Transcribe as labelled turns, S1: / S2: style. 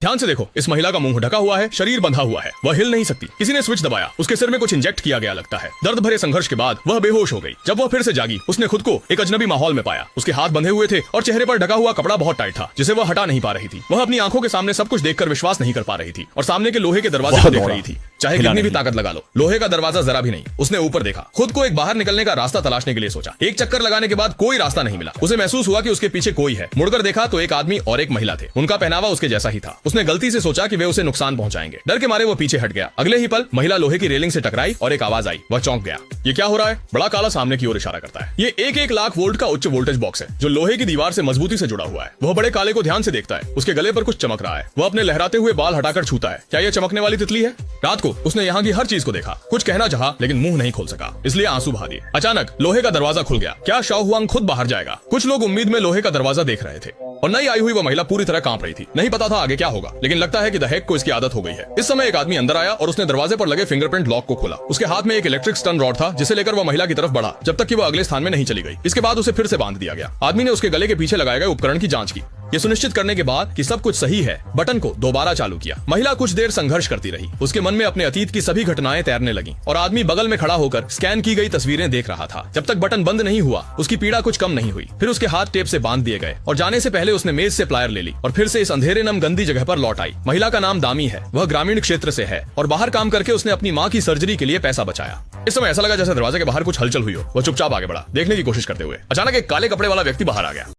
S1: ध्यान से देखो, इस महिला का मुंह ढका हुआ है, शरीर बंधा हुआ है, वह हिल नहीं सकती। किसी ने स्विच दबाया, उसके सिर में कुछ इंजेक्ट किया गया लगता है। दर्द भरे संघर्ष के बाद वह बेहोश हो गई। जब वह फिर से जागी, उसने खुद को एक अजनबी माहौल में पाया। उसके हाथ बंधे हुए थे और चेहरे पर ढका हुआ कपड़ा बहुत टाइट था, जिसे वह हटा नहीं पा रही थी। वह अपनी आंखों के सामने सब कुछ देखकर विश्वास नहीं कर पा रही थी और सामने के लोहे के दरवाजे को देख रही थी। चाहे कितनी भी ताकत लगा लो, लोहे का दरवाजा जरा भी नहीं। उसने ऊपर देखा, खुद को एक बाहर निकलने का रास्ता तलाशने के लिए सोचा। एक चक्कर लगाने के बाद कोई रास्ता नहीं मिला। उसे महसूस हुआ कि उसके पीछे कोई है। मुड़कर देखा तो एक आदमी और एक महिला थे। उनका पहनावा उसके जैसा ही था। उसने गलती से सोचा कि वे उसे नुकसान पहुंचाएंगे। डर के मारे वो पीछे हट गया। अगले ही पल महिला लोहे की रेलिंग से टकराई और एक आवाज आई। वह चौंक गया। ये क्या हो रहा है? बड़ा काला सामने की ओर इशारा करता है। ये एक लाख वोल्ट का उच्च वोल्टेज बॉक्स है जो लोहे की दीवार से मजबूती से जुड़ा हुआ है। वह बड़े काले को ध्यान से देखता है। उसके गले पर कुछ चमक रहा है। वह अपने लहराते हुए बाल हटाकर छूता है। क्या यह चमकने वाली तितली है? रात को उसने यहाँ की हर चीज को देखा। कुछ कहना चाहा लेकिन मुंह नहीं खोल सका, इसलिए आंसू बहा दिए। अचानक लोहे का दरवाजा खुल गया। क्या शाओ हुआंग खुद बाहर जाएगा? कुछ लोग उम्मीद में लोहे का दरवाजा देख रहे थे और नई आई हुई वो महिला पूरी तरह कांप रही थी। नहीं पता था आगे क्या होगा, लेकिन लगता है कि द हैक को इसकी आदत हो गई है। इस समय एक आदमी अंदर आया और उसने दरवाजे पर लगे फिंगरप्रिंट लॉक को खोला। उसके हाथ में एक इलेक्ट्रिक स्टन रॉड था, जिसे लेकर वह महिला की तरफ बढ़ा जब तक कि वह अगले स्थान में नहीं चली गई। इसके बाद उसे फिर से बांध दिया गया। आदमी ने उसके गले के पीछे लगाए गए उपकरण की जांच की। ये सुनिश्चित करने के बाद कि सब कुछ सही है, बटन को दोबारा चालू किया। महिला कुछ देर संघर्ष करती रही। उसके मन में अपने अतीत की सभी घटनाएं तैरने लगीं और आदमी बगल में खड़ा होकर स्कैन की गई तस्वीरें देख रहा था। जब तक बटन बंद नहीं हुआ, उसकी पीड़ा कुछ कम नहीं हुई। फिर उसके हाथ टेप से बांध दिए गए और जाने से पहले उसने मेज से प्लायर ले ली और फिर से इस अंधेरे नम गंदी जगह पर लौट आई। महिला का नाम दामी है। वह ग्रामीण क्षेत्र से है और बाहर काम करके उसने अपनी माँ की सर्जरी के लिए पैसा बचाया। इस समय ऐसा लगा जैसे दरवाजे के बाहर कुछ हलचल हुई हो। वह चुपचाप आगे बढ़ा, देखने की कोशिश करते हुए। अचानक एक काले कपड़े वाला व्यक्ति बाहर आ गया।